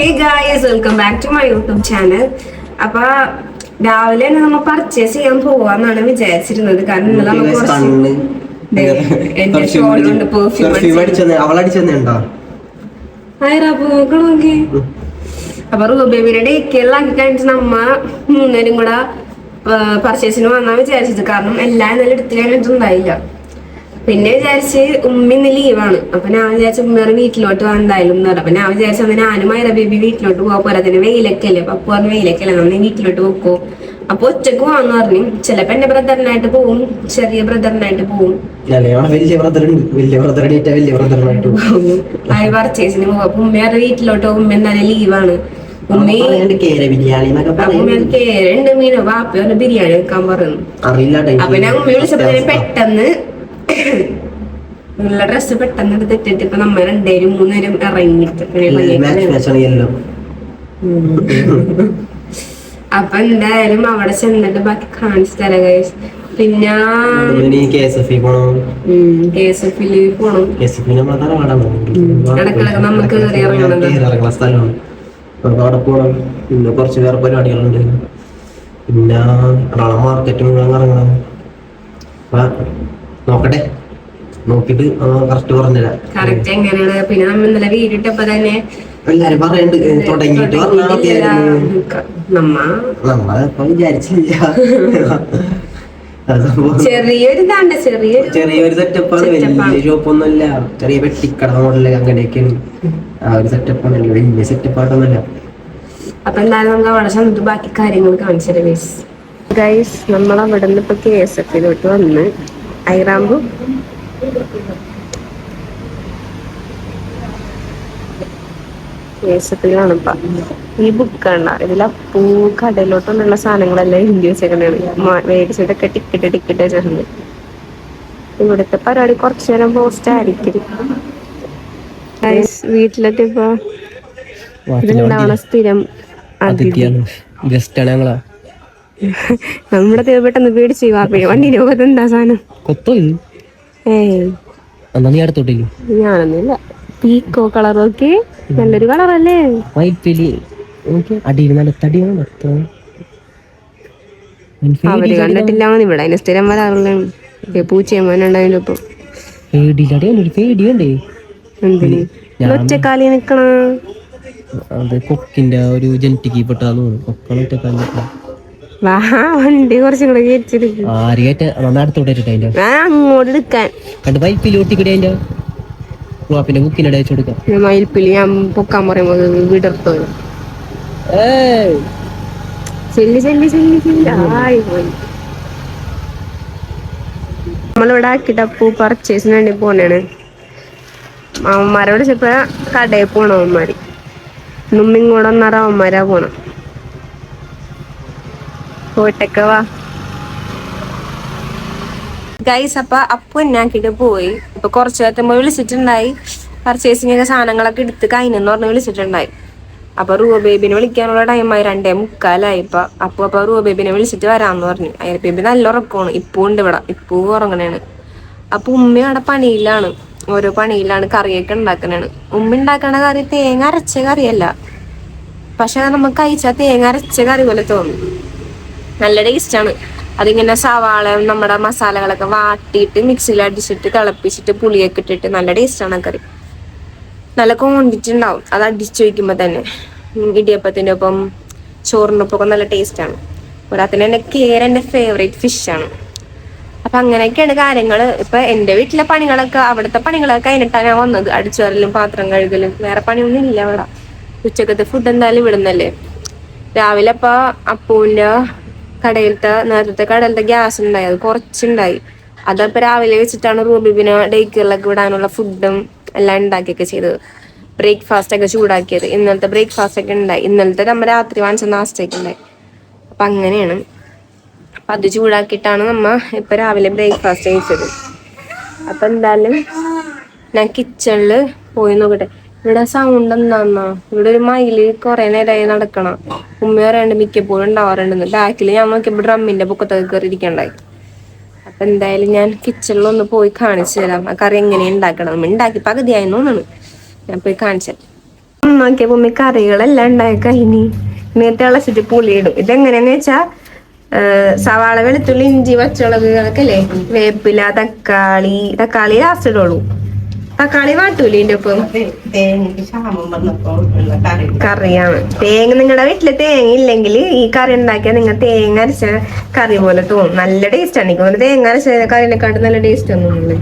Hey guys, welcome back to my YouTube channel. അപ്പൊ രാവിലെ തന്നെ നമ്മൾ പർച്ചേസ് ചെയ്യാൻ പോവാന്നാണ് വിചാരിച്ചിരുന്നത്. കാരണം ഇന്നലെ നമുക്ക് എന്റെ ഷോളുണ്ട് പെർഫ്യൂം നോക്കി. അപ്പൊ റൂബേബിയുടെ ഡേക്കെല്ലാം കഴിഞ്ഞിട്ട് നമ്മ മൂന്നേരും കൂടെ പർച്ചേസിന് വന്നാ വിചാരിച്ചത്. കാരണം എല്ലാം ഇന്നലെ എടുത്തു കഴിഞ്ഞിട്ടുണ്ടായില്ല. പിന്നെ വിചാരിച്ച് ഉമ്മ ഇന്ന് ലീവാണ്. അപ്പൊ ഞാൻ വിചാരിച്ച ഉമ്മയുടെ വീട്ടിലോട്ട് എന്തായാലും എന്ന് പറഞ്ഞു. അപ്പൊ ഞാൻ വിചാരിച്ചു ഞാനും മൈറ ബേബി വീട്ടിലോട്ട് പോകാൻ പോരാ. അതിന് വെയിലൊക്കെ അല്ലേ. അപ്പൊ പറഞ്ഞ വെയിലൊക്കെ അല്ലേ, നമ്മൾ വീട്ടിലോട്ട് പോക്കോ. അപ്പൊ ഒറ്റക്ക് പോവാന്ന് പറഞ്ഞു. ചിലപ്പോ എന്റെ ബ്രദറിനായിട്ട് പോവും, ചെറിയ ബ്രദറിനായിട്ട് പോവും. അത് പർച്ചേസിന് പോകും. അപ്പൊ ഉമ്മയുടെ വീട്ടിലോട്ട് ഉമ്മ എന്തായാലും ലീവാണ്. ഉമ്മയുണ്ട് മീനോ വാപ്പയോ ബിരിയാണി വെക്കാൻ പറഞ്ഞു. അപ്പൊ ഞാൻ ഉമ്മ വിളിച്ചപ്പോ പെട്ടെന്ന് ഉള്ള ഡ്രസ്സ് പെട്ടെന്ന് എടുത്തിട്ടിട്ട് ഇപ്പൊ നമ്മ രണ്ടേരും മൂന്നേരും ഇറങ്ങിട്ട് അപ്പൊ എന്തായാലും അവിടെ ചെന്നിട്ട് ബാക്കി കാണിച്ചു തരാം ഗൈസ്. പിന്നെ KSF-ല് പോണം. ഇടക്കിടക്ക് നമുക്ക് അവിടെ പോണം. പിന്നെ കുറച്ച് വേറെ പരിപാടികളുണ്ട്. പിന്നെ മാർക്കറ്റ് മുഴുവൻ ഇറങ്ങണം. നോക്കട്ടെ, നോക്കിട്ട് കറക്റ്റ് പറഞ്ഞുതരാം. കറക്റ്റ് എങ്ങനെയാണ്. പിന്നെ നമ്മ ഇന്നലെ വീടിട്ടപ്പോ തന്നെ എല്ലാരും പറയണ്ട് തുടങ്ങിട്ട് നമ്മളിപ്പോ വിചാരിച്ചില്ല. ചെറിയൊരു സെറ്റപ്പാണ്, വലിയ ഷോപ്പൊന്നുമല്ല. ചെറിയ പെട്ടിക്കട മോഡല് അങ്ങനെയൊക്കെയാണ്. ആ ഒരു സെറ്റപ്പാണ്, വലിയ സെറ്റപ്പായിട്ടൊന്നുമല്ല. അപ്പൊ എന്തായാലും നമുക്ക് അവിടെ ചെന്നിട്ട് ബാക്കി കാര്യങ്ങൾ കാണിച്ചു ഗൈസ്. നമ്മളവിടെ നിന്ന് ഇപ്പൊ KSF-ലോട്ട് വന്ന് ഐറാമ്പു KSF-ലാണ് ഇപ്പൊ. ഈ ബുക്കാണ് ഇതിലെ കടയിലോട്ടൊന്നുള്ള സാധനങ്ങളെല്ലാം എഴുതി വെച്ചേക്കണാണ്. മേടിച്ചിട്ടൊക്കെ ടിക്കറ്റ് വെച്ചിട്ടുണ്ട്. ഇവിടുത്തെ പരിപാടി കുറച്ചു നേരം പോസ്റ്റ് ആയിരിക്കും. വീട്ടിലെത്തി ഇപ്പൊ ഇതുണ്ടാവണ സ്ഥിരം നമ്മുടെ പെട്ടെന്ന് പേടിച്ച് വണ്ടിന്റെ മുഖത്ത് എന്താ സാധനം. ഞാനൊന്നുമില്ല. പീക്കോ കളറൊക്കെ നല്ലൊരു കളറല്ലേ. അവര് കണ്ടിട്ടില്ല. ഇവിടെ അതിന് സ്ഥിരം വരാറുള്ള പൂച്ചയമ്മനുണ്ടായാലും ഇപ്പൊ എന്തിന് ഒറ്റക്കാലി നിക്കണ കൊക്കിന്റെ ഒരു ജനറ്റിക്ക് പെട്ടാന്ന് വണ്ടി കുറച്ചും കൂടെ കയറ്റിയെടുക്കും. അങ്ങോട്ട് എടുക്കാൻ മയിൽപ്പിലി ഞാൻ പൊക്കാൻ പറയുമ്പോ വിടർത്തോ. നമ്മളിവിടെ ആക്കിട്ടപ്പൂ പർച്ചേസിന് വേണ്ടി പോണാണ്. അവന്മാരെ വിളിച്ചപ്പോ കടയിൽ പോണം. അവന്മാര് നമ്മിങ്ങോടെ ഒന്നറ അവന്മാരാ പോണം. പോയിട്ടൊക്കെ വാ ഗൈസ്. അപ്പൊ എന്നാക്കിട്ട് പോയി. ഇപ്പൊ കുറച്ചു നേരത്തുമ്പോ വിളിച്ചിട്ടുണ്ടായി. പർച്ചേസിങ്ങിന്റെ സാധനങ്ങളൊക്കെ എടുത്ത് കഴിഞ്ഞെന്ന് പറഞ്ഞ് വിളിച്ചിട്ടുണ്ടായി. അപ്പൊ റൂബേബിനെ വിളിക്കാനുള്ള ടൈമായി. 2:45 അപ്പൊ റൂബേബിനെ വിളിച്ചിട്ട് വരാന്ന് പറഞ്ഞു. ബേബി നല്ല ഉറക്കമാണ്. ഇപ്പൂ ഉണ്ട് ഇവിടെ. ഇപ്പൂ ഉറങ്ങണേണ്. അപ്പൊ ഉമ്മ അവിടെ പണിയിലാണ്, ഓരോ പണിയിലാണ്. കറിയൊക്കെ ഉണ്ടാക്കണാണ്. ഉമ്മ ഉണ്ടാക്കണ കറി തേങ്ങ അരച്ച കറിയല്ല, പക്ഷെ നമുക്ക് കഴിച്ചാൽ തേങ്ങ അരച്ച കറി പോലെ തോന്നും. നല്ല ടേസ്റ്റാണ്. അതിങ്ങനെ സവാള നമ്മുടെ മസാലകളൊക്കെ വാട്ടിയിട്ട് മിക്സിയിൽ അടിച്ചിട്ട് തിളപ്പിച്ചിട്ട് പുളിയൊക്കെ ഇട്ടിട്ട് നല്ല ടേസ്റ്റാണ് ആ കറി. നല്ല ക്വാണ്ടിറ്റി ഉണ്ടാവും അത് അടിച്ചു വയ്ക്കുമ്പോ തന്നെ. ഇടിയപ്പത്തിന്റെ ഒപ്പം ചോറിന്റെ ഒപ്പം നല്ല ടേസ്റ്റാണ്. പോരാത്തിന് എന്റെ എന്റെ ഫേവറേറ്റ് ഫിഷാണ്. അപ്പൊ അങ്ങനെയൊക്കെയാണ് കാര്യങ്ങള്. ഇപ്പൊ എന്റെ വീട്ടിലെ പണികളൊക്കെ, അവിടുത്തെ പണികളൊക്കെ കഴിഞ്ഞിട്ടാണ് ഞാൻ വന്നത്. അടിച്ചുവരലും പാത്രം കഴുകലും, വേറെ പണിയൊന്നും ഇല്ല അവിടെ. ഉച്ചക്കത്തെ ഫുഡ് എന്തായാലും ഇവിടുന്നല്ലേ. രാവിലെ അപ്പൂന്റെ നേരത്തെ കടയിലത്തെ ഗ്യാസ് ഉണ്ടായി, അത് കുറച്ചുണ്ടായി. അതപ്പോ രാവിലെ വെച്ചിട്ടാണ് റൂബിബിനെ ഡേക്കറിലൊക്കെ വിടാനുള്ള ഫുഡും എല്ലാം ഉണ്ടാക്കിയൊക്കെ ചെയ്തത്. ബ്രേക്ക്ഫാസ്റ്റ് ഒക്കെ ചൂടാക്കിയത്. ഇന്നലത്തെ ബ്രേക്ക്ഫാസ്റ്റ് ഒക്കെ ഉണ്ടായി. ഇന്നലത്തെ നമ്മ രാത്രി വാങ്ങിച്ച നാസ്റ്റൊക്കെ ഉണ്ടായി. അപ്പൊ അങ്ങനെയാണ്. അപ്പൊ അത് ചൂടാക്കിയിട്ടാണ് നമ്മ ഇപ്പൊ രാവിലെ ബ്രേക്ക്ഫാസ്റ്റ് കഴിച്ചത്. അപ്പൊ എന്തായാലും ഞാൻ കിച്ചണില് പോയി നോക്കട്ടെ. ഇവിടെ സൗണ്ട് എന്താന്നാ, ഇവിടെ ഒരു മയില് കുറെ നേരമായി നടക്കണം. ഉമ്മ പറയാണ്ട് മിക്കപ്പോഴും ഉണ്ടാവാറുണ്ടെന്ന്. ബാക്കിൽ ഞാൻ നോക്കിയപ്പോ ഡ്രമ്മിന്റെ പൊക്കത്തൊക്കെ കയറി ഇരിക്കണ്ടായി. അപ്പൊ എന്തായാലും ഞാൻ കിച്ചണിലൊന്ന് പോയി കാണിച്ചു തരാം ആ കറി എങ്ങനെയാ ഉണ്ടാക്കണം. ഉണ്ടാക്കി പകുതിയായി തോന്നുന്നു. ഞാൻ പോയി കാണിച്ചു. നോക്കിയപ്പോ ഉമ്മി കറികളെല്ലാം ഉണ്ടായി കഴിഞ്ഞ് ഇനി തിളച്ചിട്ട് പുളിയിടും. ഇതെങ്ങനെയാന്ന് വെച്ചാ സവാള, വെളുത്തുള്ളി, ഇഞ്ചി, പച്ചമുളക് അതൊക്കെ അല്ലേ, വേപ്പില, തക്കാളി ലാസ്റ്റ് ഇടുള്ളൂ. തക്കാളി വാട്ടൂലേ ഇതിന്റെ ഒപ്പം? കറിയാണ്. തേങ്ങ നിങ്ങളുടെ വീട്ടില് തേങ്ങ ഇല്ലെങ്കിൽ ഈ കറി ഉണ്ടാക്കിയാൽ നിങ്ങൾ തേങ്ങ അരച്ച കറി പോലെ തോന്നും. നല്ല ടേസ്റ്റ് ആണ്. എനിക്ക് തേങ്ങ അരച്ച കറിനെക്കാട്ടും നല്ല ടേസ്റ്റ് ഒന്നുമില്ല.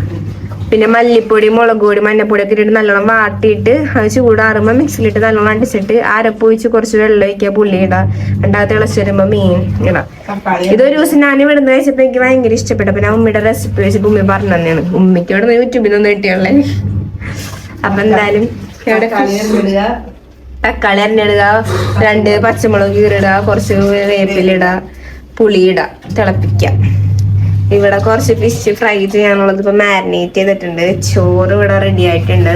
പിന്നെ മല്ലിപ്പൊടി, മുളക് പൊടി, മഞ്ഞപ്പൊടി ഒക്കെ ഇട്ടിട്ട് നല്ലോണം വാട്ടിയിട്ട് അത് ചൂടാറുമ്പോൾ മിക്സിയിലിട്ട് നല്ലോണം അടിച്ചിട്ട് അരപ്പ് ഒഴിച്ച് കുറച്ച് വെള്ളം ഒഴിക്കുക, പുളി ഇടാം, രണ്ടാമത്തെ തിളച്ച് വരുമ്പോൾ മീൻ ഇടാം. ഇതൊരു ദിവസം ഞാൻ ഇവിടുന്ന് കഴിച്ചപ്പോൾ എനിക്ക് ഭയങ്കര ഇഷ്ടപ്പെട്ടു. അപ്പൊ ഞാൻ ഉമ്മിയുടെ റെസിപ്പി വെച്ചിട്ട് ഉമ്മി പറഞ്ഞു തന്നെയാണ്. ഉമ്മിക്ക് ഇവിടെ യൂട്യൂബിൽ നിന്ന് കിട്ടിയുള്ളേ. അപ്പൊ എന്തായാലും തക്കാളി അരിഞ്ഞിടുക, 2 പച്ചമുളക് കീറിടുക, കുറച്ച് വേപ്പിലിടുക, പുളിയിടുക, തിളപ്പിക്കുക. ഇവിടെ കുറച്ച് ഫിഷ് ഫ്രൈ ചെയ്യാനുള്ളത് ഇപ്പൊ മാരിനേറ്റ് ചെയ്തിട്ടുണ്ട്. ചോറ് ഇവിടെ റെഡി ആയിട്ടുണ്ട്.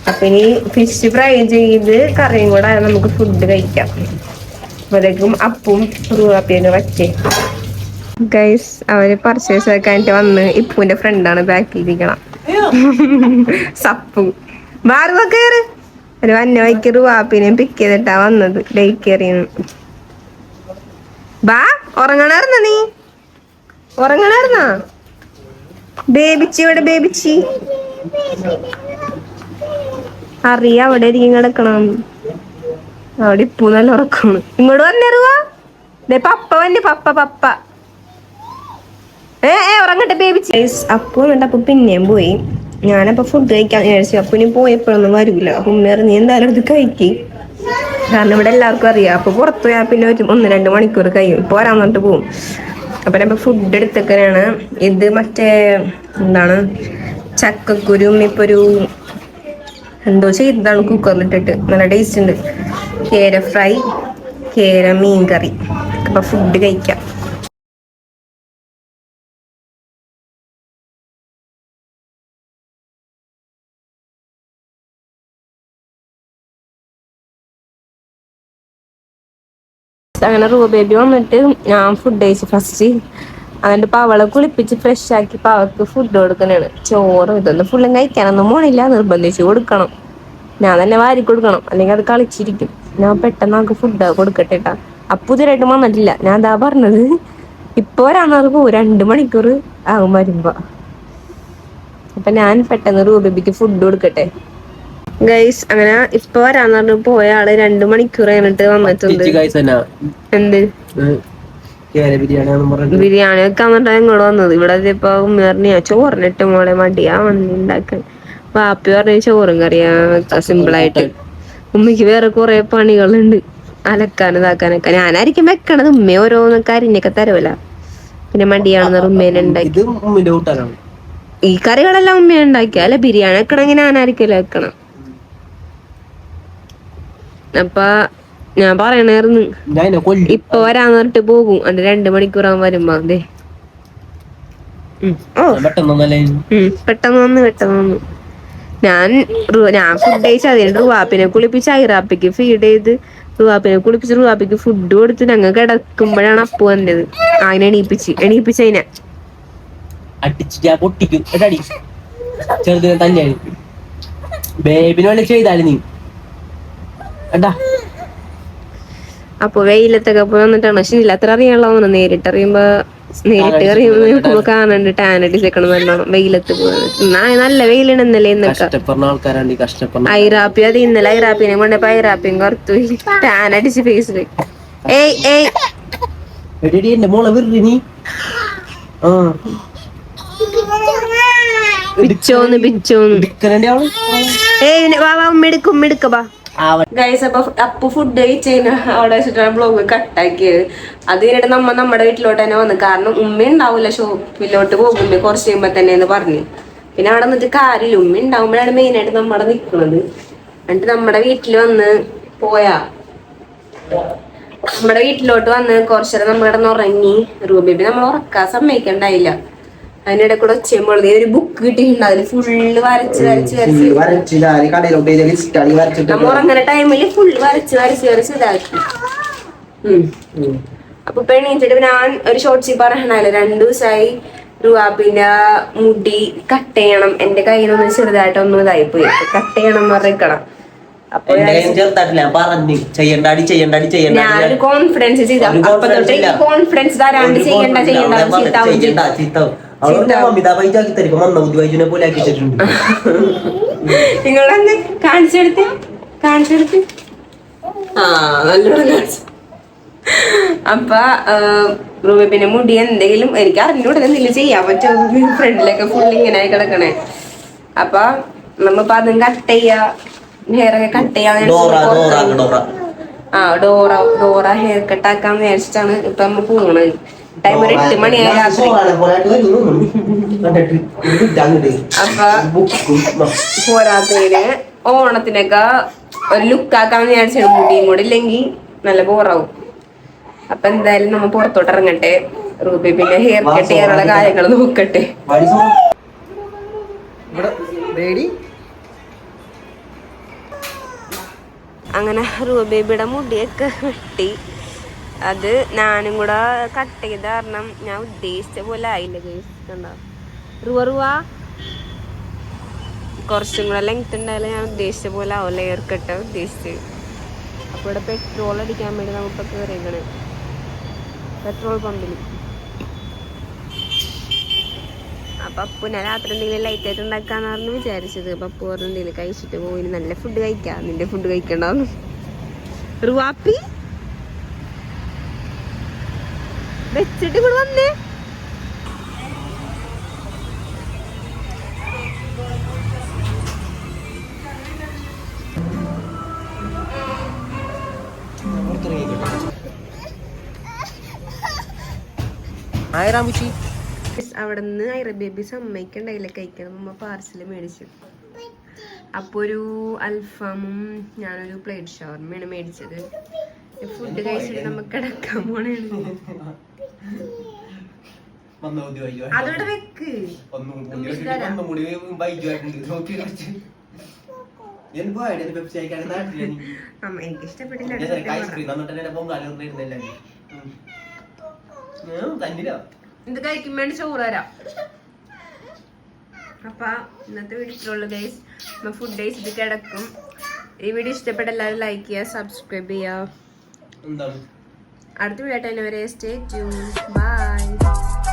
അപ്പൊ ഇനി ഫിഷ് ഫ്രൈ ചെയ്ത് കറിയും കൂടെ നമുക്ക് ഫുഡ് കഴിക്കാം. അപ്പോഴേക്കും അപ്പും റൂഹാപ്പിയൊക്കെ വച്ചേ. ഗൈസ് അവര് പർച്ചേസ് ആക്കാനായിട്ട് വന്ന് ഇപ്പുവിന്റെ ഫ്രണ്ടാണ് ബാക്കിയിരിക്കണം. സപ്പു ബാറുവ കയറ്. ഒരു വന്ന വൈക്ക് റൂഹാപ്പിനെയും പിക്ക് ചെയ്തിട്ടാ വന്നത് ഡേറ്റ് കയറിയെന്ന്. ബാ ഉറങ്ങണായിരുന്ന നീ? ഉറങ്ങണായിരുന്ന? ബേബിച്ചി ഇവിടെ, ബേബിച്ചി അറിയാ അവിടെ ഇരിക്കും കിടക്കണം. അവിടെ ഇപ്പൂ നല്ല ഉറക്കണം. ഇങ്ങോട്ട് വന്നേറുവാ. പപ്പ വന്നെ, പപ്പ ഉറങ്ങട്ടെ ബേബിച്ചി. അപ്പു എന്നിട്ട് അപ്പൊ പിന്നെയും പോയി. ഞാനപ്പോ ഫുഡ് കഴിക്കാൻ വിചാരിച്ചു. അപ്പുനി പോയപ്പോഴൊന്നും വരൂല. അപ്പൊ ഉമ്മേറി നീ എന്തായാലും എടുത്ത് കഴിക്ക്, കാരണം ഇവിടെ എല്ലാവർക്കും അറിയാം. അപ്പൊ പുറത്തു പോയാൽ പിന്നെ 1-2 മണിക്കൂർ കഴിയും. ഇപ്പൊ വരാൻ പറഞ്ഞിട്ട് പോവും. അപ്പൊ ഞാൻ ഫുഡ് എടുത്തൊക്കെയാണ്. ഇത് മറ്റേ എന്താണ് ചക്കക്കുരും ഇപ്പൊ ഒരു എന്തോ ചെയ്തതാണ് കുക്കറിലിട്ടിട്ട്, നല്ല ടേസ്റ്റ് ഉണ്ട്. കേര ഫ്രൈ, കേര മീൻ കറി. അപ്പൊ ഫുഡ് കഴിക്കാം. അങ്ങനെ റൂ ബേബി വന്നിട്ട് ഞാൻ ഫുഡ് കഴിച്ചു ഫസ്റ്റ്. എന്നിട്ട് പവളെ കുളിപ്പിച്ച് ഫ്രഷ് ആക്കി പവക്ക് ഫുഡ് കൊടുക്കണേണ്. ചോറ് ഇതൊന്നും ഫുള്ളും കഴിക്കാനൊന്നും പോണില്ല, നിർബന്ധിച്ച് കൊടുക്കണം. ഞാൻ തന്നെ വാരി കൊടുക്കണം, അല്ലെങ്കിൽ അത് കളിച്ചിരിക്കും. ഞാൻ പെട്ടെന്ന് നമുക്ക് ഫുഡ് കൊടുക്കട്ടെ ട്ടാ. അപ്പു ഇതുവരായിട്ടും വന്നിട്ടില്ല. ഞാൻ എന്താ പറഞ്ഞത്, ഇപ്പൊ വരാന്നറ് പോവും, 2 മണിക്കൂർ ആകും വരുമ്പോ. അപ്പൊ ഞാൻ പെട്ടെന്ന് റൂബേബിക്ക് ഫുഡ് കൊടുക്കട്ടെ. ഗൈസ് അങ്ങനെ ഇപ്പൊ വരാന്ന് പറഞ്ഞു പോയ ആള് 2 മണിക്കൂർ കഴിഞ്ഞിട്ട് വന്നിട്ടുണ്ട്. എന്ത് ബിരിയാണി വെക്കാൻ പറഞ്ഞാ ഇങ്ങോട്ട് വന്നത്. ഇവിടെ ഇപ്പൊ ഉമ്മ പറഞ്ഞ ചോറിനിട്ട് മോളെ മടിയാ ഉണ്ടാക്കാൻ. വാപ്പി പറഞ്ഞ ചോറും കറിയാ വെക്കാം സിമ്പിളായിട്ട്. ഉമ്മക്ക് വേറെ കുറെ പണികളുണ്ട്, അലക്കാനും ഇതാക്കാനൊക്കെ. ഞാനായിരിക്കും വെക്കണത്. ഉമ്മ ഓരോന്നൊക്കെ അരിഞ്ഞൊക്കെ തരുമല്ല. പിന്നെ മടിയാണെന്ന് ഉമ്മേനെ ഉണ്ടാക്കി. ഈ കറികളെല്ലാം ഉമ്മ ഉണ്ടാക്കിയ അല്ലെ. ബിരിയാണി വെക്കണമെങ്കിൽ ഞാനായിരിക്കുമല്ലോ വെക്കണം. അപ്പൊ ഞാൻ പറയണായിരുന്നു ഇപ്പൊ വരാന്ന് പറഞ്ഞിട്ട് പോകും. അത് 2 മണിക്കൂറാകും വരുമ്പോ. അതെ പെട്ടെന്ന് വന്നു. ഞാൻ ഫുഡ് കഴിച്ച് അതിന് റുവാപ്പിനെ കുളിപ്പിച്ച് ഐറാപ്പിക്ക് ഫീഡ് ചെയ്ത് റുവാപ്പിനെ കുളിപ്പിച്ച് റുവാപ്പിക്ക് ഫുഡ് കൊടുത്ത് ഞങ്ങൾ കിടക്കുമ്പോഴാണ് അപ്പു വന്നത്. അതിനെ എണീപ്പിച്ചതിനെ ചെറുതിനെ തന്നെ ബേബിനെ വല്ല ചെയ്താലും നീ. അപ്പൊ വെയിലത്തൊക്കെ പോയി വന്നിട്ടാണ്. പക്ഷെ അത്ര അറിയാനുള്ള നേരിട്ട് അറിയുമ്പോ കാണണ്ട് ടാൻ അടിച്ചേക്കണം നല്ലോണം. വെയിലത്ത് പോയി നല്ല വെയിലുണ്ടെന്നല്ലേ ഇന്നൊക്കെ. ഐറാപ്പി അത് ഇന്നലെ ഐറാപ്പിനെ കൊണ്ടപ്പോ ഐറാപ്പിയും കറുത്തു ടാൻ അടിച്ച് ഫേസില്. ഉമ്മെടുക്കപ്പാ. ഗൈസ് അപ്പൊ അപ്പു ഫുഡ് കഴിച്ചതിന് അവിടെ വെച്ചിട്ടാണ് ബ്ലോഗ് കട്ടാക്കിയത്. അത് കഴിഞ്ഞിട്ട് നമ്മുടെ വീട്ടിലോട്ട് തന്നെ വന്നു. കാരണം ഉമ്മ ഉണ്ടാവൂല, ഷോപ്പിലോട്ട് പോകും ഉമ്മ കുറച്ച് കഴിയുമ്പോ തന്നെ എന്ന് പറഞ്ഞു. പിന്നെ അവിടെ നിന്നിട്ട് കാര്യമില്ല, ഉമ്മ ഉണ്ടാവുമ്പോഴാണ് മെയിൻ ആയിട്ട് നമ്മുടെ നിൽക്കുന്നത്. എന്നിട്ട് നമ്മുടെ വീട്ടിൽ വന്ന് നമ്മുടെ വീട്ടിലോട്ട് വന്ന് കുറച്ചേരം നമ്മൾ കിടന്ന് ഉറങ്ങി. റൂബേബി നമ്മൾ ഉറക്കാൻ സമ്മതിക്കണ്ടായില്ല. അതിനിടെ കൂടെ ഒച്ചയുമ്പോൾ ഒരു ബുക്ക് കിട്ടിയിട്ടുണ്ട്. അതിൽ ഫുള്ള് വരച്ച് നമ്മൾ ഉറങ്ങുന്ന ടൈമില് ഫുള്ള് വരച്ച് ഇതാക്കി. അപ്പൊ എണീറ്റിട്ട് ഞാൻ ഒരു ഷോർട്ട്സ് പറയണല്ലോ, 2 ദിവസമായി റുവാപ്പിന്റെ മുടി കട്ട് ചെയ്യണം. എന്റെ കയ്യിലൊന്നും ചെറുതായിട്ടൊന്നും ഇതായി പോയി, കട്ട് ചെയ്യണം പറഞ്ഞിരിക്കണം. അപ്പൊ ഞാനൊരു കോൺഫിഡൻസ് ചെയ്ത അപ്പൊ തൊട്ട് കോൺഫിഡൻസ് തരാണ്ട് ചെയ്യണ്ട നിങ്ങളെന്ന് കാണിച്ചെടുത്ത് അപ്പൊ റൂബിന്റെ മുടി എന്തെങ്കിലും എനിക്ക് അറിഞ്ഞൂടെ എന്തെങ്കിലും ചെയ്യാൻ പറ്റും. ഫ്രണ്ടിലൊക്കെ ഫുൾ ഇങ്ങനെ കിടക്കണേ. അപ്പൊ നമ്മപ്പോ അതും കട്ട് ചെയ്യാ, ഹെയർ ഒക്കെ കട്ട് ചെയ്യാൻ ഡോറ ഹെയർ കട്ട് ആക്കാൻ വിചാരിച്ചിട്ടാണ് ഇപ്പൊ നമ്മ പോണത്. ടൈം ഒരു 8 മണിയായി രാത്രി. അപ്പൊ പോരാത്തതിന് ഓണത്തിനൊക്കെ ഒരു ലുക്കാക്കാൻ വിചാരിച്ചാണ്. മുടിയും കൂടെ ഇല്ലെങ്കിൽ നല്ല ബോറാവും. അപ്പൊ എന്തായാലും നമ്മ പുറത്തോട്ട് ഇറങ്ങട്ടെ. റൂബി പിന്നെ ഹെയർ കട്ട് ചെയ്യാനുള്ള കാര്യങ്ങൾ നോക്കട്ടെ. അങ്ങനെ റൂബേബിയുടെ മുടിയൊക്കെ വെട്ടി. അത് ഞാനും കൂടെ കട്ട് ചെയ്ത കാരണം ഞാൻ ഉദ്ദേശിച്ച പോലെ ആയില്ല. കണ്ടോ റുവ കുറച്ചും കൂടെ ലെങ്ത് ഉണ്ടായാലും ഞാൻ ഉദ്ദേശിച്ച പോലെ ആവും. ലെയർ കട്ട് ഉദ്ദേശിച്ച്. അപ്പോൾ ഇവിടെ പെട്രോൾ അടിക്കാൻ വേണ്ടി നമുക്ക് കയറിയേക്കണ് പെട്രോൾ പമ്പിൽ. അപ്പൊ അപ്പു ഞാൻ രാത്രി എന്തെങ്കിലും ലൈറ്റ് ആയിട്ട് ഉണ്ടാക്കാന്നായിരുന്നു വിചാരിച്ചത്. അപ്പൊ അപ്പു പറഞ്ഞ എന്തെങ്കിലും കഴിച്ചിട്ട് പോയി നല്ല ഫുഡ് കഴിക്കാം, നിന്റെ ഫുഡ് കഴിക്കണ്ടാവും. റുവാപ്പി വെച്ചിട്ട് കൂടെ വന്നേ. അവിടെ നിന്ന് ഐറ ബേബി സമ്മതിക്കണ്ടായില്ല കഴിക്കണം. നമ്മ പാർസല് മേടിച്ചു. അപ്പൊ ഒരു അൽഫാമും ഞാനൊരു പ്ലേറ്റ് ഷവർമയാണ് മേടിച്ചത്. ഫുഡ് കഴിച്ചിട്ട് നമുക്ക് കിടക്കാൻ പോണേണ്. അതോടെ വെക്ക്. എനിക്ക് ഇഷ്ടപ്പെട്ടില്ല. ഇത് കഴിക്കും വേണ്ടി ചോറ് തരാം. അപ്പൊ ഇന്നത്തെ വീഡിയോ ഇത്രയുള്ളൂ ഗൈസ്. ഫുഡ് കഴിച്ചിട്ട് കിടക്കും. ഈ വീഡിയോ ഇഷ്ടപ്പെട്ട എല്ലാവരും ലൈക്ക് ചെയ്യുക, സബ്സ്ക്രൈബ് ചെയ്യുക. അടുത്ത വീഡിയോ ആയിട്ട് വരെ സ്റ്റേ ട്യൂൺ. ബൈ.